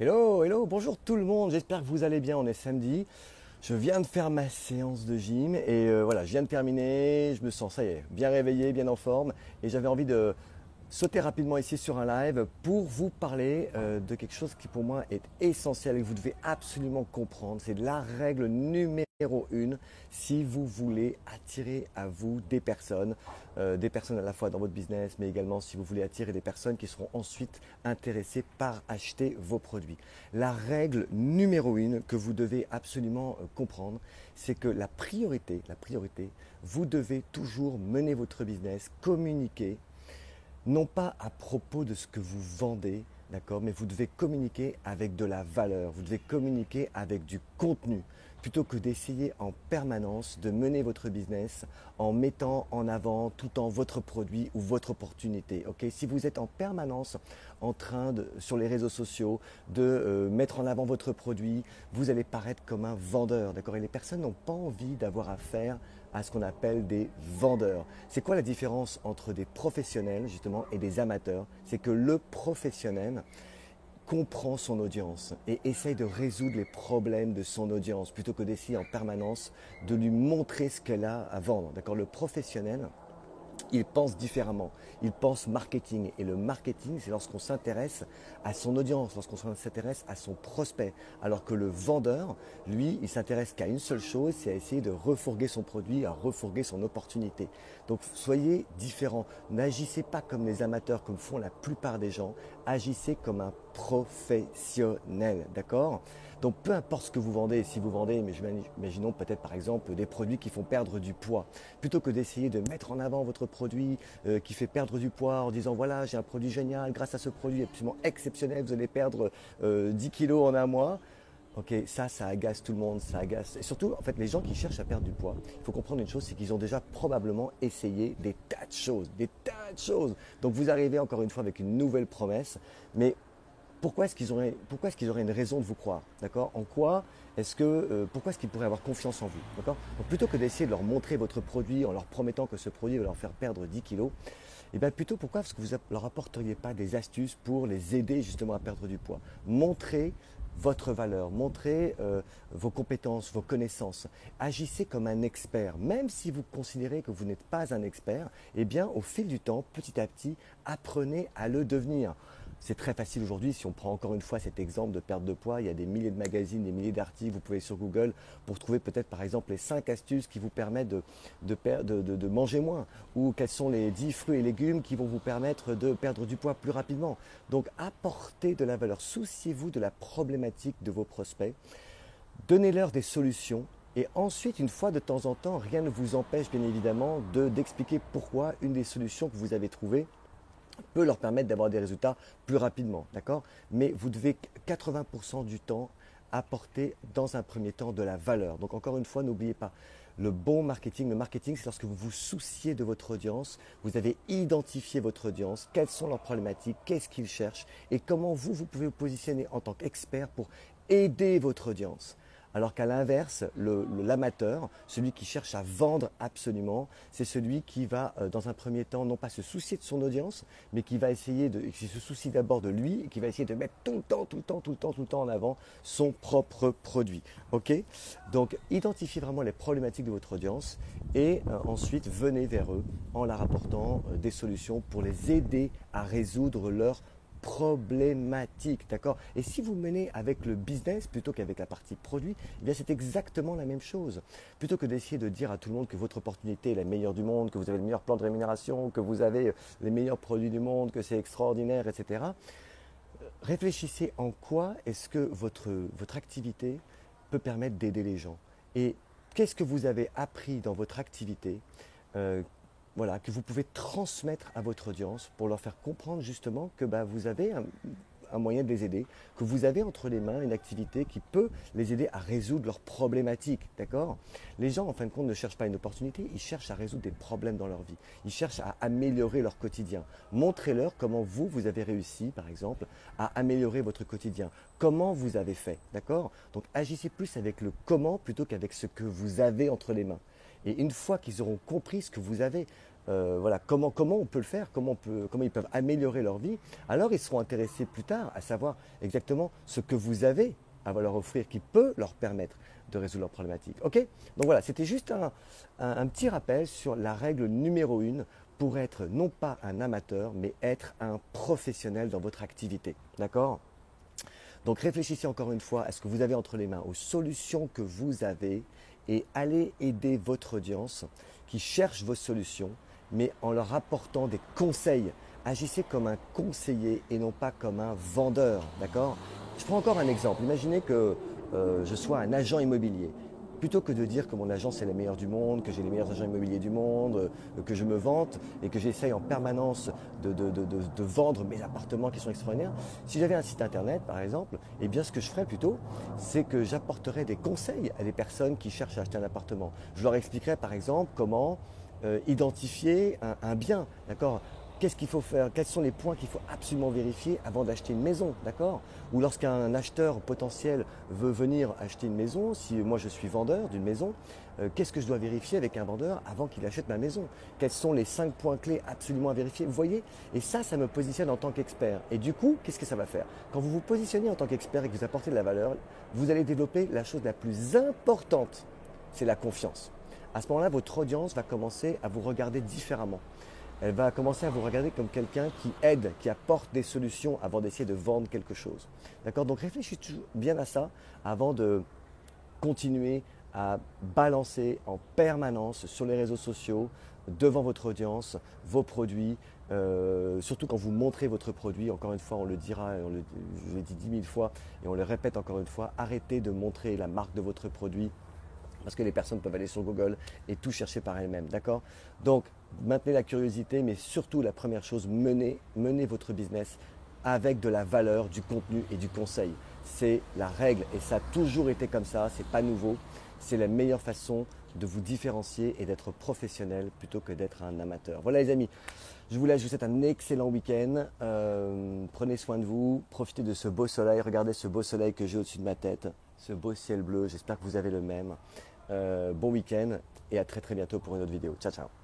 Hello, hello, bonjour tout le monde, j'espère que vous allez bien, on est samedi. Je viens de faire ma séance de gym et voilà, je viens de terminer, je me sens, ça y est, bien réveillé, bien en forme et j'avais envie de sauter rapidement ici sur un live pour vous parler de quelque chose qui pour moi est essentiel et que vous devez absolument comprendre. C'est la règle numéro une si vous voulez attirer à vous des personnes à la fois dans votre business, mais également si vous voulez attirer des personnes qui seront ensuite intéressées par acheter vos produits. La règle numéro une que vous devez absolument comprendre, c'est que la priorité, vous devez toujours mener votre business, communiquer non pas à propos de ce que vous vendez, d'accord, mais vous devez communiquer avec de la valeur, vous devez communiquer avec du contenu, plutôt que d'essayer en permanence de mener votre business en mettant en avant tout le temps votre produit ou votre opportunité. Ok, si vous êtes en permanence en train sur les réseaux sociaux de mettre en avant votre produit, vous allez paraître comme un vendeur, d'accord. Et les personnes n'ont pas envie d'avoir affaire à ce qu'on appelle des vendeurs. C'est quoi la différence entre des professionnels justement et des amateurs? C'est que le professionnel comprend son audience et essaye de résoudre les problèmes de son audience plutôt que d'essayer en permanence de lui montrer ce qu'elle a à vendre. D'accord? Le professionnel, il pense différemment, il pense marketing. Et le marketing, c'est lorsqu'on s'intéresse à son audience, lorsqu'on s'intéresse à son prospect. Alors que le vendeur, lui, il s'intéresse qu'à une seule chose, c'est à essayer de refourguer son produit, à refourguer son opportunité. Donc soyez différents. N'agissez pas comme les amateurs, comme font la plupart des gens. Agissez comme un professionnel, d'accord? Donc peu importe ce que vous vendez, si vous vendez, mais imaginons peut-être par exemple des produits qui font perdre du poids, plutôt que d'essayer de mettre en avant votre produit qui fait perdre du poids en disant voilà j'ai un produit génial, grâce à ce produit absolument exceptionnel, vous allez perdre 10 kilos en un mois. Ok, ça agace tout le monde, ça agace. Et surtout, en fait, les gens qui cherchent à perdre du poids, il faut comprendre une chose, c'est qu'ils ont déjà probablement essayé des tas de choses, des tas de choses. Donc vous arrivez encore une fois avec une nouvelle promesse, mais pourquoi est-ce qu'ils auraient une raison de vous croire, d'accord? En quoi pourquoi est-ce qu'ils pourraient avoir confiance en vous, d'accord? Donc plutôt que d'essayer de leur montrer votre produit en leur promettant que ce produit va leur faire perdre 10 kilos, et bien plutôt pourquoi est-ce que vous ne leur apporteriez pas des astuces pour les aider justement à perdre du poids? Montrez votre valeur, montrez vos compétences, vos connaissances. Agissez comme un expert, même si vous considérez que vous n'êtes pas un expert, eh bien au fil du temps, petit à petit, apprenez à le devenir. C'est très facile aujourd'hui, si on prend encore une fois cet exemple de perte de poids, il y a des milliers de magazines, des milliers d'articles, vous pouvez sur Google pour trouver peut-être par exemple les 5 astuces qui vous permettent de manger moins, ou quels sont les 10 fruits et légumes qui vont vous permettre de perdre du poids plus rapidement. Donc apportez de la valeur, souciez-vous de la problématique de vos prospects, donnez-leur des solutions. Et ensuite, une fois de temps en temps, rien ne vous empêche bien évidemment d'expliquer pourquoi une des solutions que vous avez trouvées peut leur permettre d'avoir des résultats plus rapidement, d'accord? Mais vous devez 80% du temps apporter dans un premier temps de la valeur. Donc encore une fois, n'oubliez pas, le marketing c'est lorsque vous vous souciez de votre audience, vous avez identifié votre audience, quelles sont leurs problématiques, qu'est-ce qu'ils cherchent et comment vous pouvez vous positionner en tant qu'expert pour aider votre audience. Alors qu'à l'inverse, l'amateur, celui qui cherche à vendre absolument, c'est celui qui va, dans un premier temps, non pas se soucier de son audience, mais qui se soucie d'abord de lui et qui va essayer de mettre tout le temps en avant son propre produit. Ok? Donc, identifiez vraiment les problématiques de votre audience et ensuite venez vers eux en leur apportant des solutions pour les aider à résoudre leurs problématique, d'accord? Et si vous menez avec le business plutôt qu'avec la partie produit, eh bien c'est exactement la même chose. Plutôt que d'essayer de dire à tout le monde que votre opportunité est la meilleure du monde, que vous avez le meilleur plan de rémunération, que vous avez les meilleurs produits du monde, que c'est extraordinaire, etc. Réfléchissez en quoi est-ce que votre activité peut permettre d'aider les gens. Et qu'est-ce que vous avez appris dans votre activité voilà, que vous pouvez transmettre à votre audience pour leur faire comprendre justement que vous avez un moyen de les aider, que vous avez entre les mains une activité qui peut les aider à résoudre leurs problématiques, d'accord? Les gens, en fin de compte, ne cherchent pas une opportunité, ils cherchent à résoudre des problèmes dans leur vie. Ils cherchent à améliorer leur quotidien. Montrez-leur comment vous avez réussi, par exemple, à améliorer votre quotidien. Comment vous avez fait, d'accord? Donc, agissez plus avec le comment plutôt qu'avec ce que vous avez entre les mains. Et une fois qu'ils auront compris ce que vous avez, voilà, comment on peut le faire, comment ils peuvent améliorer leur vie, alors ils seront intéressés plus tard à savoir exactement ce que vous avez à leur offrir qui peut leur permettre de résoudre leurs problématiques. Ok? Donc voilà, c'était juste un petit rappel sur la règle numéro 1 pour être non pas un amateur, mais être un professionnel dans votre activité. D'accord? Donc réfléchissez encore une fois à ce que vous avez entre les mains, aux solutions que vous avez et allez aider votre audience qui cherche vos solutions, mais en leur apportant des conseils. Agissez comme un conseiller et non pas comme un vendeur. D'accord? Je prends encore un exemple. Imaginez que je sois un agent immobilier. Plutôt que de dire que mon agence est la meilleure du monde, que j'ai les meilleurs agents immobiliers du monde, que je me vante et que j'essaye en permanence de vendre mes appartements qui sont extraordinaires, si j'avais un site internet par exemple, eh bien ce que je ferais plutôt, c'est que j'apporterais des conseils à des personnes qui cherchent à acheter un appartement. Je leur expliquerais par exemple comment identifier un bien, d'accord? Qu'est-ce qu'il faut faire? Quels sont les points qu'il faut absolument vérifier avant d'acheter une maison, d'accord? Ou lorsqu'un acheteur potentiel veut venir acheter une maison, si moi je suis vendeur d'une maison, qu'est-ce que je dois vérifier avec un vendeur avant qu'il achète ma maison? Quels sont les 5 points clés absolument à vérifier? Vous voyez? Et ça me positionne en tant qu'expert. Et du coup, qu'est-ce que ça va faire? Quand vous vous positionnez en tant qu'expert et que vous apportez de la valeur, vous allez développer la chose la plus importante, c'est la confiance. À ce moment-là, votre audience va commencer à vous regarder différemment. Elle va commencer à vous regarder comme quelqu'un qui aide, qui apporte des solutions avant d'essayer de vendre quelque chose. D'accord? Donc réfléchissez bien à ça avant de continuer à balancer en permanence sur les réseaux sociaux, devant votre audience, vos produits, surtout quand vous montrez votre produit. Encore une fois, on le dira, je l'ai dit 10 000 fois et on le répète encore une fois, arrêtez de montrer la marque de votre produit parce que les personnes peuvent aller sur Google et tout chercher par elles-mêmes, d'accord? Donc, maintenez la curiosité, mais surtout, la première chose, menez votre business avec de la valeur, du contenu et du conseil. C'est la règle et ça a toujours été comme ça, c'est pas nouveau. C'est la meilleure façon de vous différencier et d'être professionnel plutôt que d'être un amateur. Voilà les amis, je vous laisse, je vous souhaite un excellent week-end. Prenez soin de vous, profitez de ce beau soleil, regardez ce beau soleil que j'ai au-dessus de ma tête, ce beau ciel bleu, j'espère que vous avez le même. Bon week-end et à très très bientôt pour une autre vidéo. Ciao ciao.